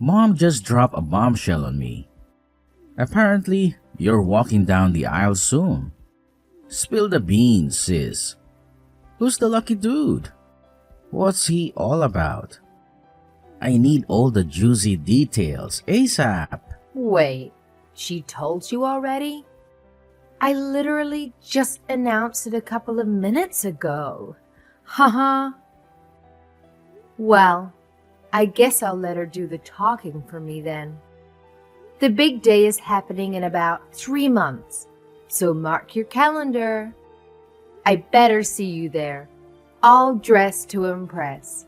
Mom just dropped a bombshell on me. Apparently, you're walking down the aisle soon. Spill the beans, sis. Who's the lucky dude? What's he all about? I need all the juicy details ASAP. Wait, she told you already? I literally just announced it a couple of minutes ago. Haha. Well, I guess I'll let her do the talking for me then. The big day is happening in about 3 months, so mark your calendar. I better see you there, all dressed to impress.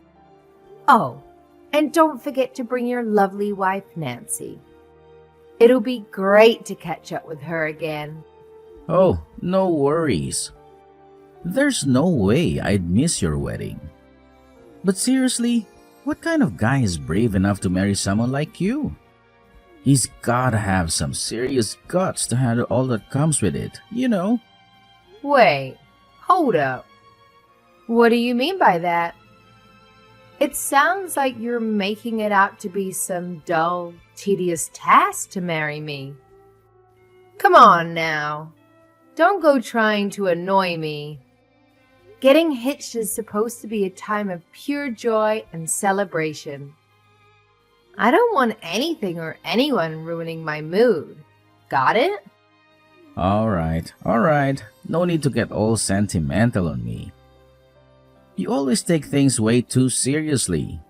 Oh, and don't forget to bring your lovely wife, Nancy. It'll be great to catch up with her again. Oh, no worries. There's no way I'd miss your wedding. But seriously, what kind of guy is brave enough to marry someone like you? He's gotta have some serious guts to handle all that comes with it, you know? Wait, hold up. What do you mean by that? It sounds like you're making it out to be some dull, tedious task to marry me. Come on now. Don't go trying to annoy me. Getting hitched is supposed to be a time of pure joy and celebration. I don't want anything or anyone ruining my mood. Got it? Alright. No need to get all sentimental on me. You always take things way too seriously.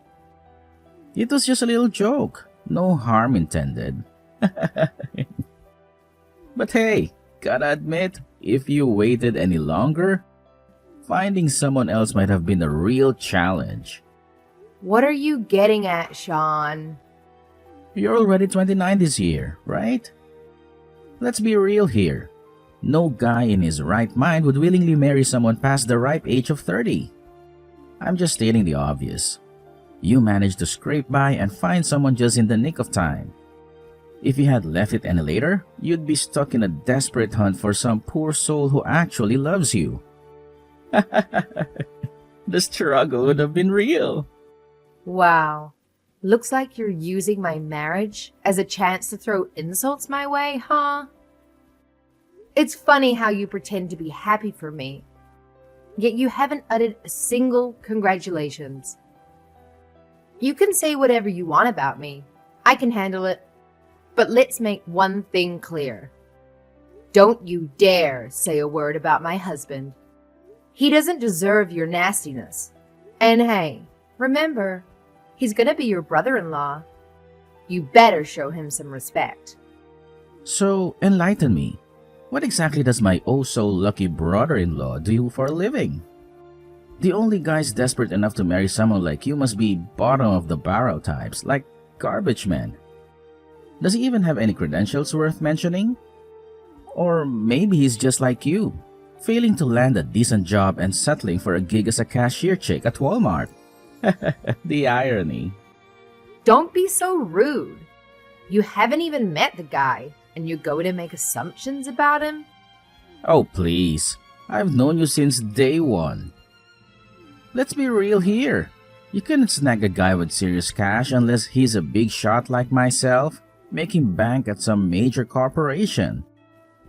It was just a little joke. No harm intended. But hey, gotta admit, if you waited any longer, finding someone else might have been a real challenge. What are you getting at, Sean? You're already 29 this year, right? Let's be real here. No guy in his right mind would willingly marry someone past the ripe age of 30. I'm just stating the obvious. You managed to scrape by and find someone just in the nick of time. If you had left it any later, you'd be stuck in a desperate hunt for some poor soul who actually loves you. The struggle would have been real. Wow. Looks like you're using my marriage as a chance to throw insults my way, huh? It's funny how you pretend to be happy for me, yet you haven't uttered a single congratulations. You can say whatever you want about me. I can handle it. But let's make one thing clear. Don't you dare say a word about my husband. He doesn't deserve your nastiness. And hey, remember, he's gonna be your brother-in-law. You better show him some respect. So, enlighten me. What exactly does my oh-so-lucky brother-in-law do for a living? The only guys desperate enough to marry someone like you must be bottom-of-the-barrel types, like garbage men. Does he even have any credentials worth mentioning? Or maybe he's just like you, failing to land a decent job and settling for a gig as a cashier chick at Walmart. The irony. Don't be so rude. You haven't even met the guy, and you're going to make assumptions about him? Oh, please. I've known you since day one. Let's be real here. You couldn't snag a guy with serious cash unless he's a big shot like myself, making bank at some major corporation.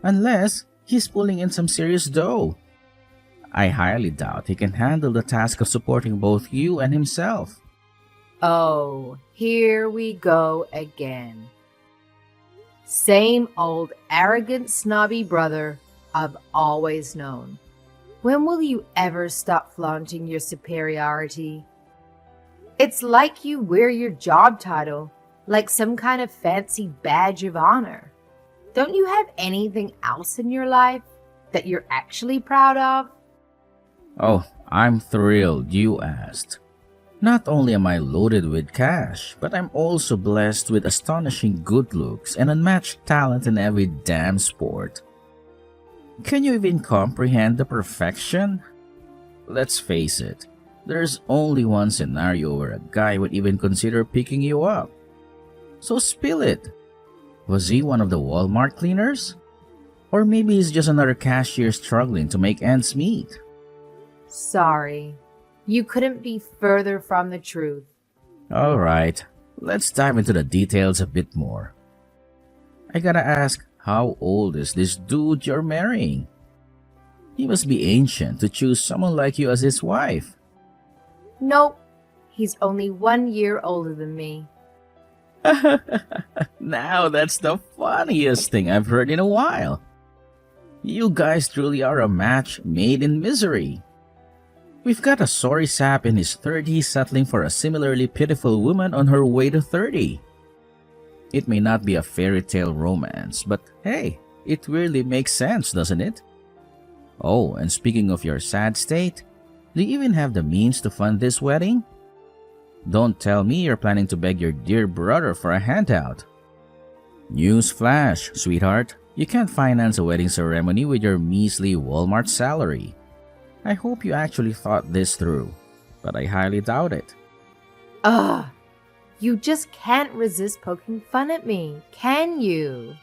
Unless he's pulling in some serious dough. I highly doubt he can handle the task of supporting both you and himself. Oh, here we go again. Same old arrogant, snobby brother I've always known. When will you ever stop flaunting your superiority? It's like you wear your job title like some kind of fancy badge of honor. Don't you have anything else in your life that you're actually proud of? Oh, I'm thrilled you asked. Not only am I loaded with cash, but I'm also blessed with astonishing good looks and unmatched talent in every damn sport. Can you even comprehend the perfection? Let's face it, there's only one scenario where a guy would even consider picking you up. So spill it. Was he one of the Walmart cleaners? Or maybe he's just another cashier struggling to make ends meet. Sorry, you couldn't be further from the truth. Alright, Let's dive into the details a bit more. I gotta ask, how old is this dude you're marrying? He must be ancient to choose someone like you as his wife. Nope, he's only 1 year older than me. Now that's the funniest thing I've heard in a while. You guys truly are a match made in misery. We've got a sorry sap in his 30s settling for a similarly pitiful woman on her way to 30. It may not be a fairy tale romance, but hey, it really makes sense, doesn't it? Oh, and speaking of your sad state, do you even have the means to fund this wedding? Don't tell me you're planning to beg your dear brother for a handout. News flash, sweetheart. You can't finance a wedding ceremony with your measly Walmart salary. I hope you actually thought this through, but I highly doubt it. Ugh, you just can't resist poking fun at me, can you?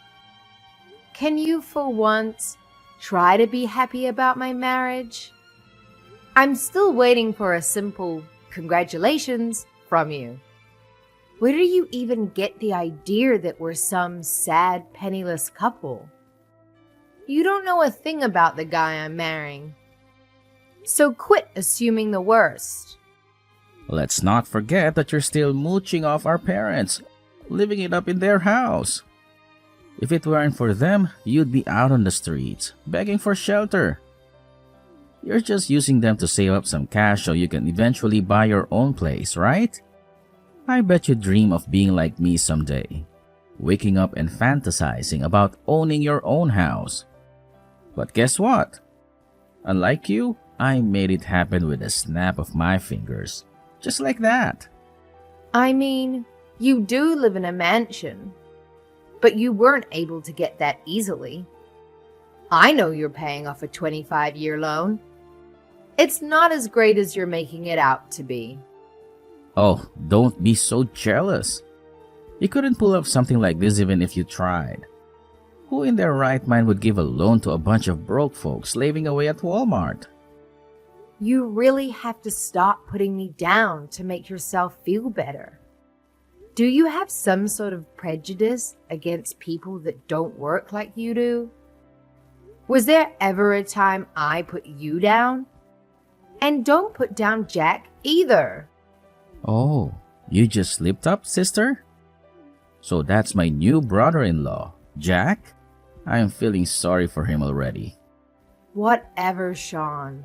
Can you, for once, try to be happy about my marriage? I'm still waiting for a simple congratulations from you. Where do you even get the idea that we're some sad, penniless couple? You don't know a thing about the guy I'm marrying. So quit assuming the worst. Let's not forget that you're still mooching off our parents, living it up in their house. If it weren't for them, you'd be out on the streets, begging for shelter. You're just using them to save up some cash so you can eventually buy your own place, right? I bet you dream of being like me someday, waking up and fantasizing about owning your own house. But guess what? Unlike you, I made it happen with a snap of my fingers. Just like that. I mean, you do live in a mansion, but you weren't able to get that easily. I know you're paying off a 25-year loan. It's not as great as you're making it out to be. Oh, don't be so jealous. You couldn't pull off something like this even if you tried. Who in their right mind would give a loan to a bunch of broke folks slaving away at Walmart? You really have to stop putting me down to make yourself feel better. Do you have some sort of prejudice against people that don't work like you do? Was there ever a time I put you down? And don't put down Jack either. Oh, you just slipped up, sister? So that's my new brother-in-law, Jack? I am feeling sorry for him already. Whatever, Sean.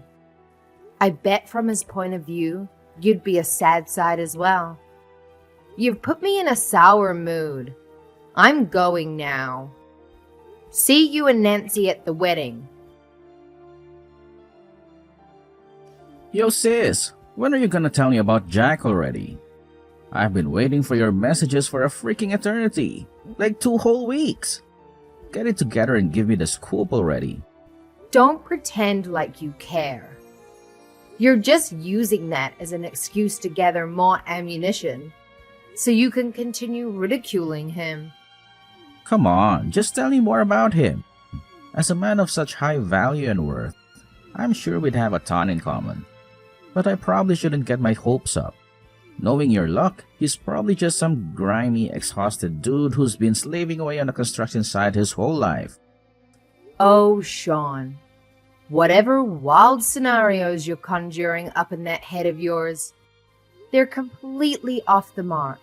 I bet from his point of view, you'd be a sad side as well. You've put me in a sour mood. I'm going now. See you and Nancy at the wedding. Yo sis, when are you gonna tell me about Jack already? I've been waiting for your messages for a freaking eternity. Like 2 whole weeks. Get it together and give me the scoop already. Don't pretend like you care. You're just using that as an excuse to gather more ammunition, so you can continue ridiculing him. Come on, just tell me more about him. As a man of such high value and worth, I'm sure we'd have a ton in common. But I probably shouldn't get my hopes up. Knowing your luck, he's probably just some grimy, exhausted dude who's been slaving away on a construction site his whole life. Oh, Sean. Whatever wild scenarios you're conjuring up in that head of yours, they're completely off the mark.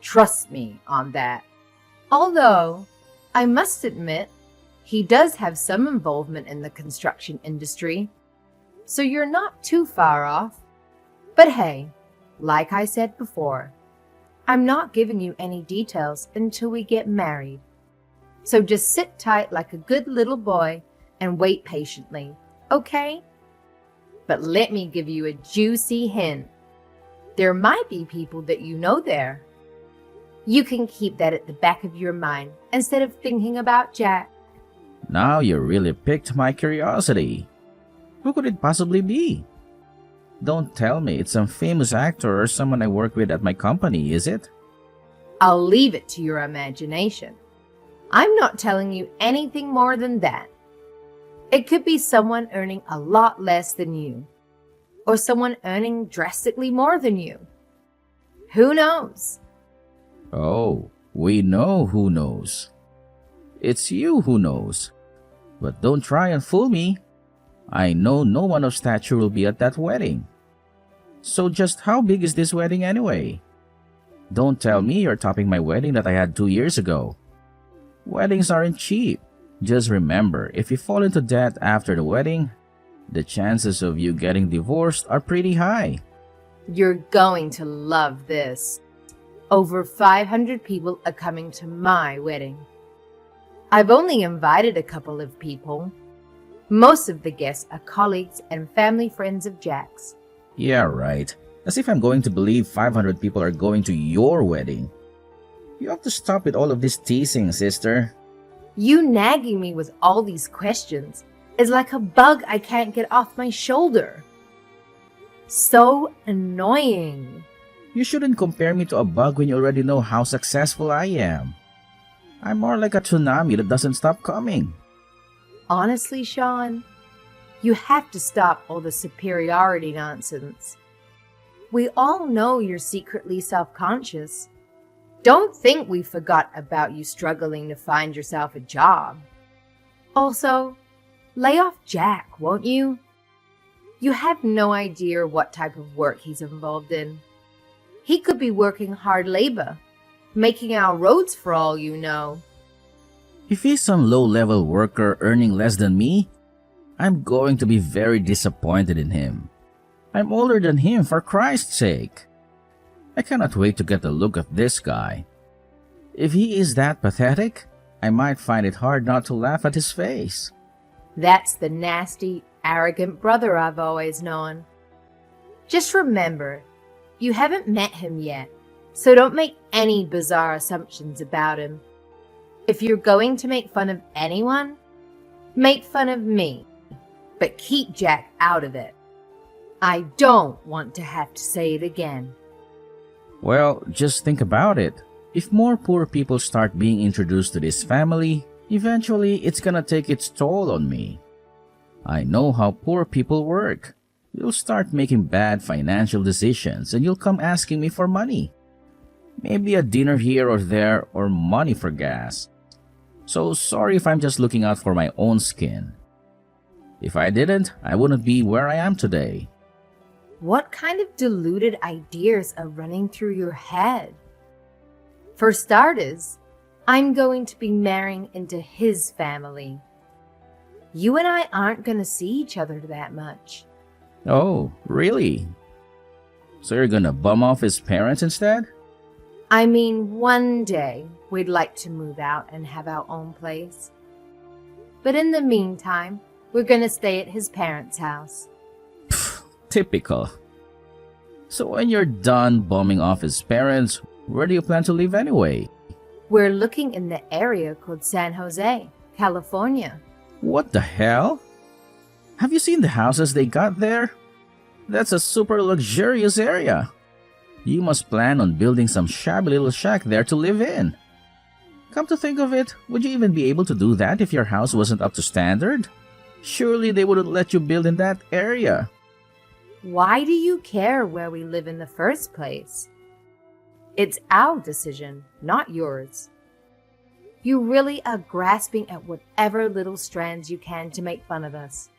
Trust me on that. Although, I must admit, he does have some involvement in the construction industry, so you're not too far off. But hey, like I said before, I'm not giving you any details until we get married. So just sit tight like a good little boy and wait patiently, okay? But let me give you a juicy hint. There might be people that you know there. You can keep that at the back of your mind instead of thinking about Jack. Now you really piqued my curiosity. Who could it possibly be? Don't tell me it's some famous actor or someone I work with at my company, is it? I'll leave it to your imagination. I'm not telling you anything more than that. It could be someone earning a lot less than you, or someone earning drastically more than you. Who knows? Oh, we know who knows. It's you who knows. But don't try and fool me. I know no one of stature will be at that wedding. So just how big is this wedding anyway? Don't tell me you're topping my wedding that I had 2 years ago. Weddings aren't cheap. Just remember, if you fall into debt after the wedding, the chances of you getting divorced are pretty high. You're going to love this. Over 500 people are coming to my wedding. I've only invited a couple of people. Most of the guests are colleagues and family friends of Jack's. Yeah, right. As if I'm going to believe 500 people are going to your wedding. You have to stop with all of this teasing, sister. You nagging me with all these questions is like a bug I can't get off my shoulder. So annoying. You shouldn't compare me to a bug when you already know how successful I am. I'm more like a tsunami that doesn't stop coming. Honestly, Sean, you have to stop all the superiority nonsense. We all know you're secretly self-conscious. Don't think we forgot about you struggling to find yourself a job. Also, lay off Jack, won't you? You have no idea what type of work he's involved in. He could be working hard labor, making our roads for all you know. If he's some low-level worker earning less than me, I'm going to be very disappointed in him. I'm older than him, for Christ's sake. I cannot wait to get a look at this guy. If he is that pathetic, I might find it hard not to laugh at his face. That's the nasty, arrogant brother I've always known. Just remember, you haven't met him yet, so don't make any bizarre assumptions about him. If you're going to make fun of anyone, make fun of me, but keep Jack out of it. I don't want to have to say it again. Well, just think about it. If more poor people start being introduced to this family, eventually it's gonna take its toll on me. I know how poor people work. You'll start making bad financial decisions and you'll come asking me for money. Maybe a dinner here or there or money for gas. So sorry if I'm just looking out for my own skin. If I didn't, I wouldn't be where I am today. What kind of deluded ideas are running through your head? For starters, I'm going to be marrying into his family. You and I aren't going to see each other that much. Oh, really? So you're gonna bum off his parents instead? I mean, one day we'd like to move out and have our own place. But in the meantime, we're going to stay at his parents' house. Typical. So when you're done bumming off his parents, where do you plan to live anyway? We're looking in the area called San Jose, California. What the hell? Have you seen the houses they got there? That's a super luxurious area. You must plan on building some shabby little shack there to live in. Come to think of it, would you even be able to do that if your house wasn't up to standard? Surely they wouldn't let you build in that area. Why do you care where we live in the first place? It's our decision, not yours. You really are grasping at whatever little strands you can to make fun of us.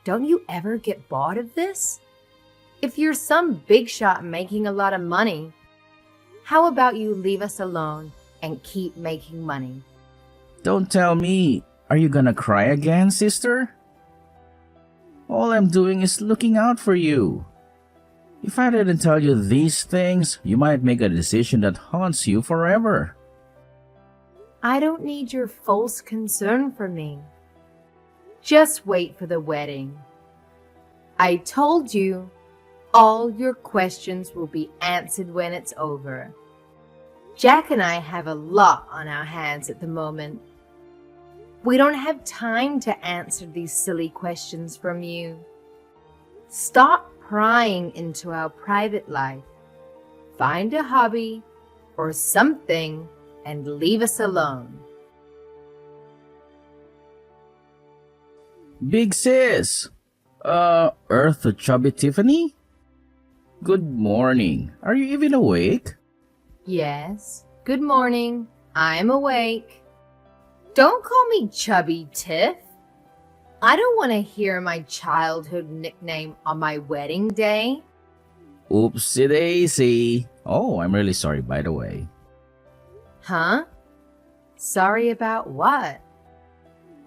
Don't you ever get bored of this? If you're some big shot making a lot of money, how about you leave us alone and keep making money? Don't tell me. Are you gonna cry again, sister? All I'm doing is looking out for you. If I didn't tell you these things, you might make a decision that haunts you forever. I don't need your false concern for me. Just wait for the wedding. I told you, all your questions will be answered when it's over. Jack and I have a lot on our hands at the moment. We don't have time to answer these silly questions from you. Stop prying into our private life. Find a hobby or something and leave us alone. Big sis! Earth to Chubby Tiffany? Good morning. Are you even awake? Yes. Good morning. I'm awake. Don't call me Chubby Tiff. I don't want to hear my childhood nickname on my wedding day. Oopsie daisy. Oh, I'm really sorry, by the way. Huh? Sorry about what?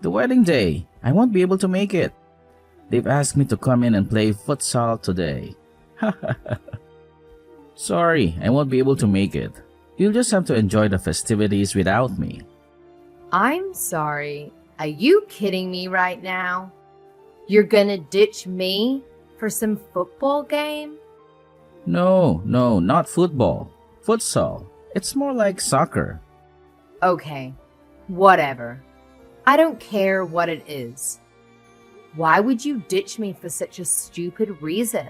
The wedding day. I won't be able to make it. They've asked me to come in and play futsal today. Sorry, I won't be able to make it. You'll just have to enjoy the festivities without me. I'm sorry. Are you kidding me right now? You're gonna ditch me for some football game? No, not football. Futsal. It's more like soccer. Okay, whatever. I don't care what it is. Why would you ditch me for such a stupid reason?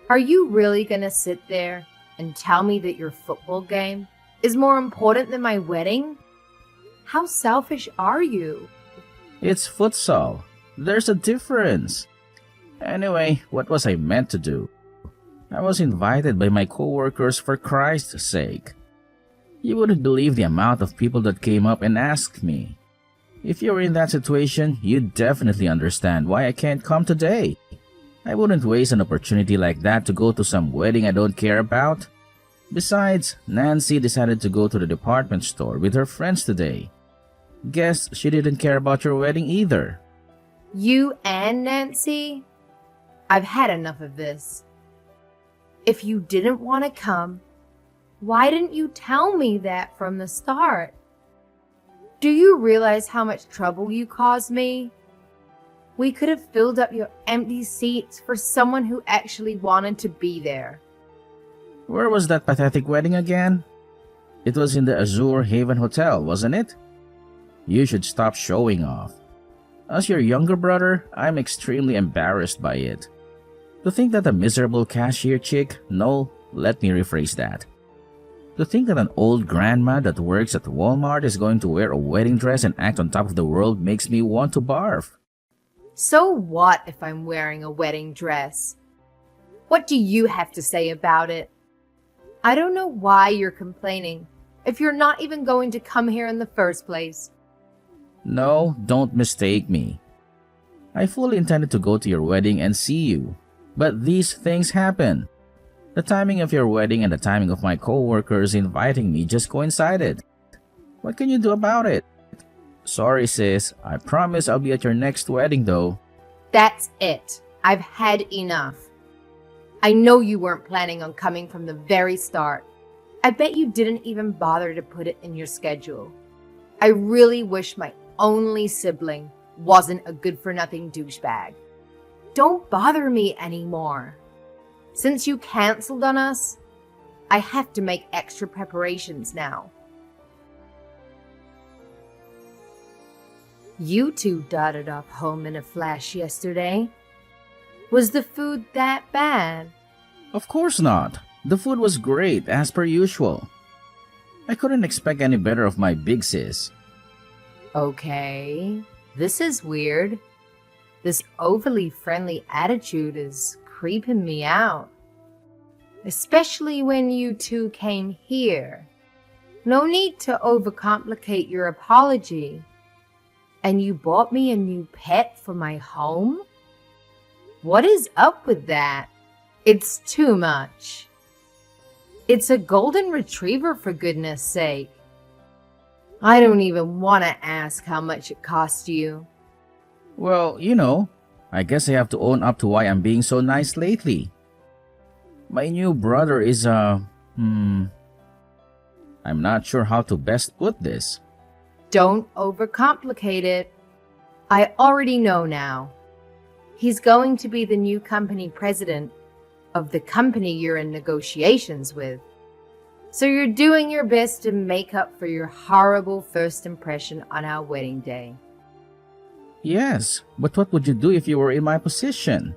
Are you really gonna sit there and tell me that your football game is more important than my wedding? How selfish are you? It's futsal. There's a difference. Anyway, what was I meant to do? I was invited by my coworkers for Christ's sake. You wouldn't believe the amount of people that came up and asked me. If you were in that situation, you'd definitely understand why I can't come today. I wouldn't waste an opportunity like that to go to some wedding I don't care about. Besides, Nancy decided to go to the department store with her friends today. Guess she didn't care about your wedding either. You and Nancy? I've had enough of this. If you didn't want to come, why didn't you tell me that from the start? Do you realize how much trouble you caused me? We could have filled up your empty seats for someone who actually wanted to be there. Where was that pathetic wedding again? It was in the Azure Haven Hotel, wasn't it? You should stop showing off. As your younger brother, I'm extremely embarrassed by it. To think that a miserable cashier chick, no, let me rephrase that. To think that an old grandma that works at Walmart is going to wear a wedding dress and act on top of the world makes me want to barf. So what if I'm wearing a wedding dress? What do you have to say about it? I don't know why you're complaining if you're not even going to come here in the first place. No, don't mistake me. I fully intended to go to your wedding and see you, but these things happen. The timing of your wedding and the timing of my co-workers inviting me just coincided. What can you do about it? Sorry, sis. I promise I'll be at your next wedding, though. That's it. I've had enough. I know you weren't planning on coming from the very start. I bet you didn't even bother to put it in your schedule. I really wish my only sibling wasn't a good-for-nothing douchebag. Don't bother me anymore. Since you canceled on us, I have to make extra preparations now. You two darted off home in a flash yesterday. Was the food that bad? Of course not. The food was great, as per usual. I couldn't expect any better of my big sis. Okay, this is weird. This overly friendly attitude is creeping me out. Especially when you two came here. No need to overcomplicate your apology. And you bought me a new pet for my home? What is up with that? It's too much. It's a golden retriever, for goodness sake. I don't even want to ask how much it cost you. Well, I guess I have to own up to why I'm being so nice lately. My new brother is I'm not sure how to best put this. Don't overcomplicate it. I already know now. He's going to be the new company president of the company you're in negotiations with. So you're doing your best to make up for your horrible first impression on our wedding day. Yes, but what would you do if you were in my position?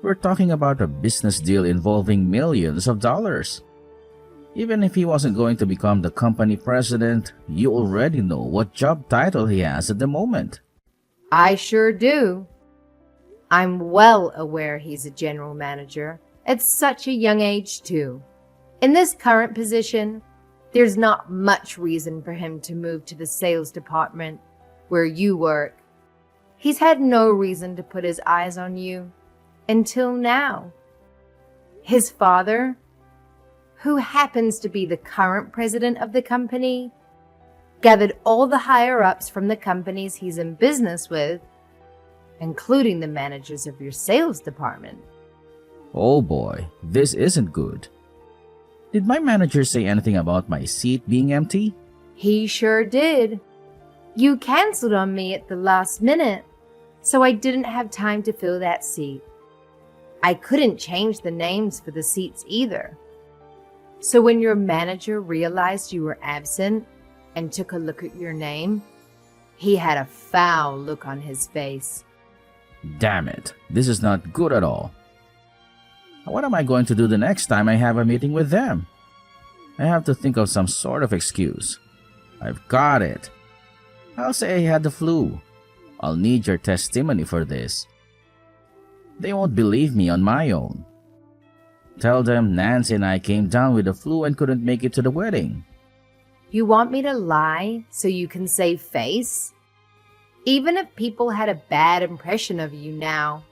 We're talking about a business deal involving millions of dollars. Even if he wasn't going to become the company president, you already know what job title he has at the moment. I sure do. I'm well aware he's a general manager at such a young age, too. In this current position, There's not much reason for him to move to the sales department where you work. He's had no reason to put his eyes on you until now. His father, who happens to be the current president of the company, gathered all the higher-ups from the companies he's in business with, including the managers of your sales department. Oh boy, this isn't good. Did my manager say anything about my seat being empty? He sure did. You canceled on me at the last minute, so I didn't have time to fill that seat. I couldn't change the names for the seats either. So when your manager realized you were absent and took a look at your name, he had a foul look on his face. Damn it, this is not good at all. What am I going to do the next time I have a meeting with them? I have to think of some sort of excuse. I've got it. I'll say I had the flu. I'll need your testimony for this. They won't believe me on my own. Tell them Nancy and I came down with the flu and couldn't make it to the wedding. You want me to lie so you can save face? Even if people had a bad impression of you now,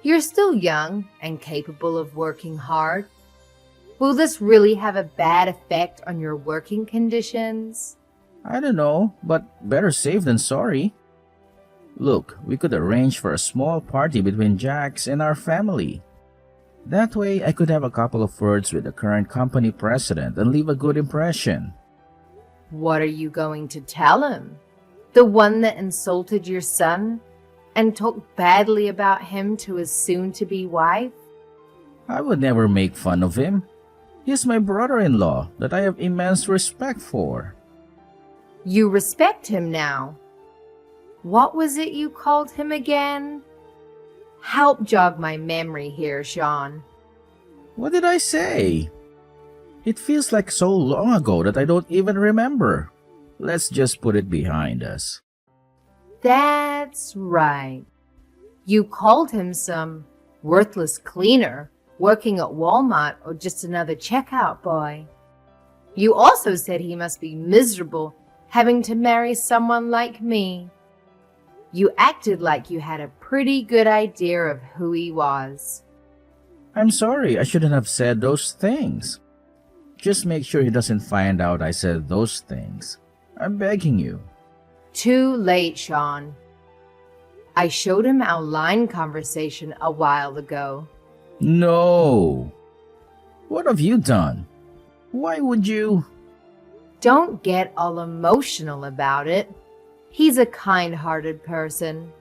you're still young and capable of working hard. Will this really have a bad effect on your working conditions? I don't know, but better safe than sorry. Look, we could arrange for a small party between Jax and our family. That way, I could have a couple of words with the current company president and leave a good impression. What are you going to tell him? The one that insulted your son and talked badly about him to his soon-to-be wife? I would never make fun of him. He's my brother-in-law that I have immense respect for. You respect him now. What was it you called him again? Help jog my memory here, Sean. What did I say? It feels like so long ago that I don't even remember. Let's just put it behind us. That's right. You called him some worthless cleaner working at Walmart or just another checkout boy. You also said he must be miserable having to marry someone like me. You acted like you had a pretty good idea of who he was. I'm sorry, I shouldn't have said those things. Just make sure he doesn't find out I said those things. I'm begging you. Too late, Sean. I showed him our line conversation a while ago. No. What have you done? Why would you? Don't get all emotional about it. He's a kind-hearted person.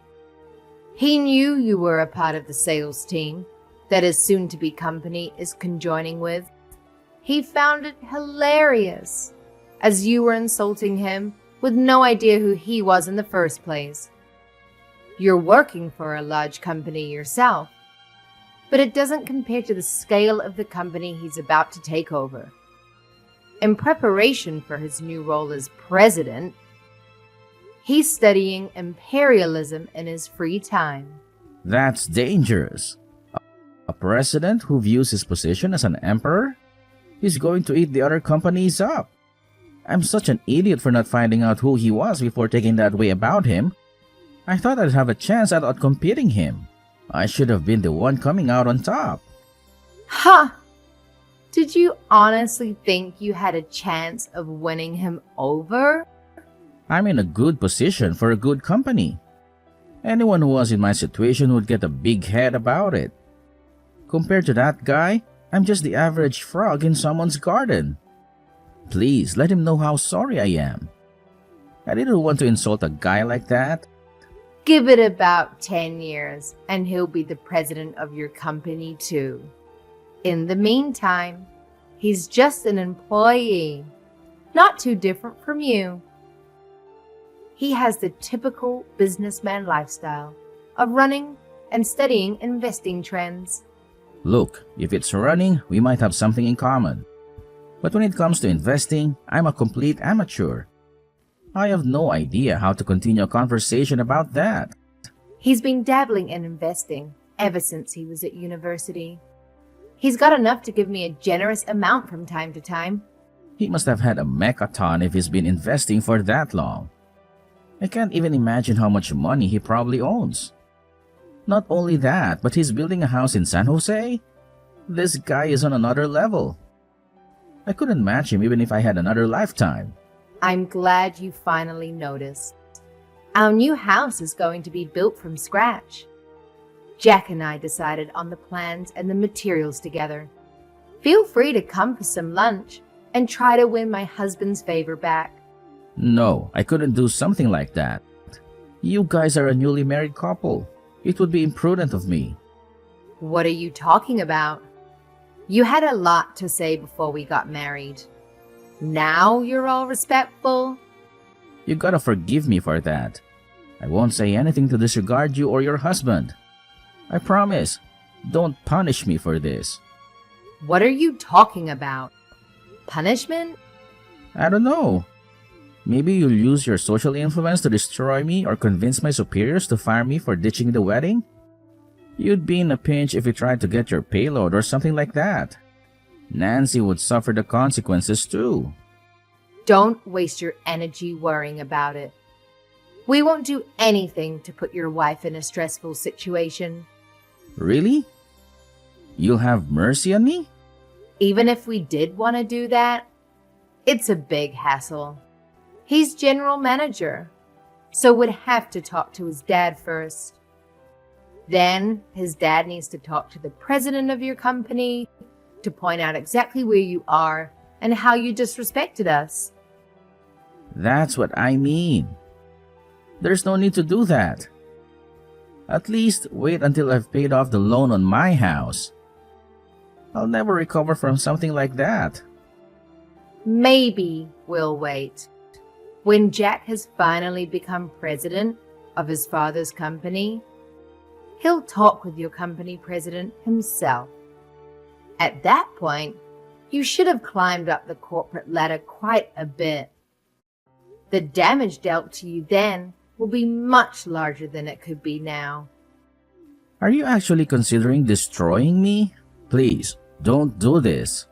He knew you were a part of the sales team that his soon-to-be company is conjoining with. He found it hilarious, as you were insulting him with no idea who he was in the first place. You're working for a large company yourself, but it doesn't compare to the scale of the company he's about to take over. In preparation for his new role as president, he's studying imperialism in his free time. That's dangerous. A president who views his position as an emperor? He's going to eat the other companies up. I'm such an idiot for not finding out who he was before taking that way about him. I thought I'd have a chance at outcompeting him. I should have been the one coming out on top. Ha! Did you honestly think you had a chance of winning him over? I'm in a good position for a good company. Anyone who was in my situation would get a big head about it. Compared to that guy, I'm just the average frog in someone's garden. Please let him know how sorry I am. I didn't want to insult a guy like that. Give it about 10 years and he'll be the president of your company too. In the meantime, he's just an employee, not too different from you. He has the typical businessman lifestyle of running and studying investing trends. Look, if it's running, we might have something in common. But when it comes to investing, I'm a complete amateur. I have no idea how to continue a conversation about that. He's been dabbling in investing ever since he was at university. He's got enough to give me a generous amount from time to time. He must have had a mechaton if he's been investing for that long. I can't even imagine how much money he probably owns. Not only that, but he's building a house in San Jose? This guy is on another level. I couldn't match him even if I had another lifetime. I'm glad you finally noticed. Our new house is going to be built from scratch. Jack and I decided on the plans and the materials together. Feel free to come for some lunch and try to win my husband's favor back. No, I couldn't do something like that. You guys are a newly married couple. It would be imprudent of me. What are you talking about? You had a lot to say before we got married. Now you're all respectful? You gotta forgive me for that. I won't say anything to disregard you or your husband. I promise. Don't punish me for this. What are you talking about? Punishment? I don't know. Maybe you'll use your social influence to destroy me or convince my superiors to fire me for ditching the wedding? You'd be in a pinch if you tried to get your payload or something like that. Nancy would suffer the consequences too. Don't waste your energy worrying about it. We won't do anything to put your wife in a stressful situation. Really? You'll have mercy on me? Even if we did want to do that, it's a big hassle. He's general manager, so would have to talk to his dad first. Then his dad needs to talk to the president of your company to point out exactly where you are and how you disrespected us. That's what I mean. There's no need to do that. At least wait until I've paid off the loan on my house. I'll never recover from something like that. Maybe we'll wait. When Jack has finally become president of his father's company, he'll talk with your company president himself. At that point, you should have climbed up the corporate ladder quite a bit. The damage dealt to you then will be much larger than it could be now. Are you actually considering destroying me? Please, don't do this.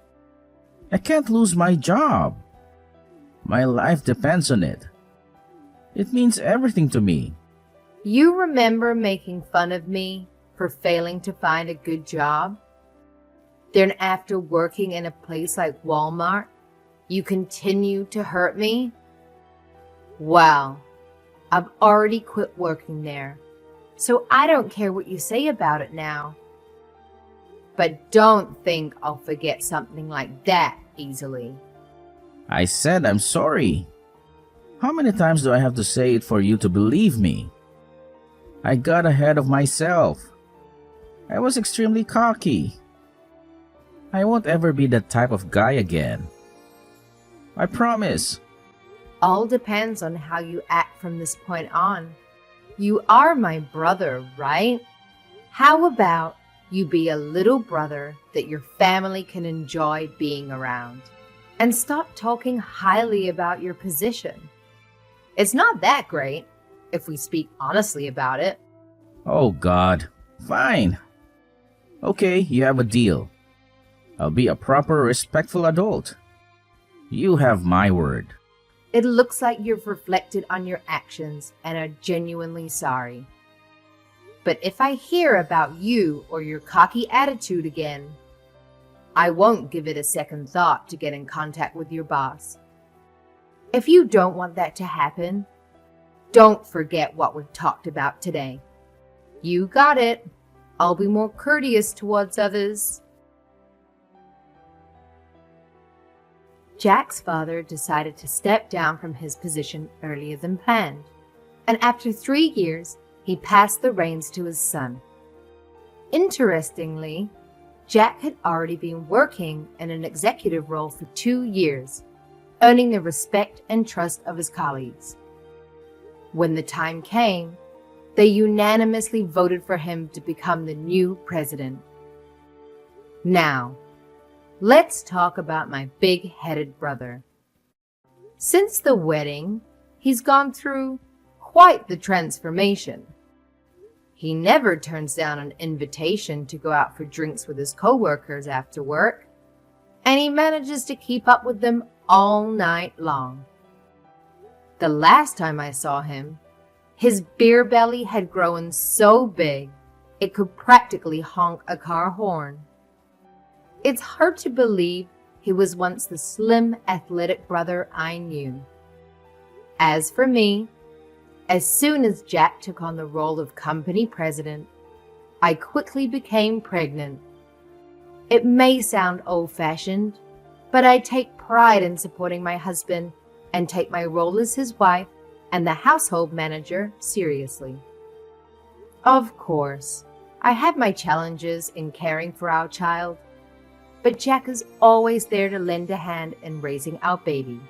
I can't lose my job. My life depends on it. It means everything to me. You remember making fun of me for failing to find a good job? Then after working in a place like Walmart, you continue to hurt me? Well, I've already quit working there, so I don't care what you say about it now. But don't think I'll forget something like that easily. I said I'm sorry. How many times do I have to say it for you to believe me? I got ahead of myself. I was extremely cocky. I won't ever be that type of guy again. I promise. All depends on how you act from this point on. You are my brother, right? How about you be a little brother that your family can enjoy being around? And stop talking highly about your position. It's not that great, if we speak honestly about it. Oh God. Fine. Okay, you have a deal. I'll be a proper, respectful adult. You have my word. It looks like you've reflected on your actions and are genuinely sorry. But if I hear about you or your cocky attitude again, I won't give it a second thought to get in contact with your boss. If you don't want that to happen, don't forget what we've talked about today. You got it. I'll be more courteous towards others. Jack's father decided to step down from his position earlier than planned, and after 3 years, he passed the reins to his son. Interestingly, Jack had already been working in an executive role for 2 years, earning the respect and trust of his colleagues. When the time came, they unanimously voted for him to become the new president. Now, let's talk about my big-headed brother. Since the wedding, he's gone through quite the transformation. He never turns down an invitation to go out for drinks with his coworkers after work, and he manages to keep up with them all night long. The last time I saw him, his beer belly had grown so big it could practically honk a car horn. It's hard to believe he was once the slim, athletic brother I knew. As for me, as soon as Jack took on the role of company president, I quickly became pregnant. It may sound old-fashioned, but I take pride in supporting my husband and take my role as his wife and the household manager seriously. Of course, I have my challenges in caring for our child, but Jack is always there to lend a hand in raising our baby.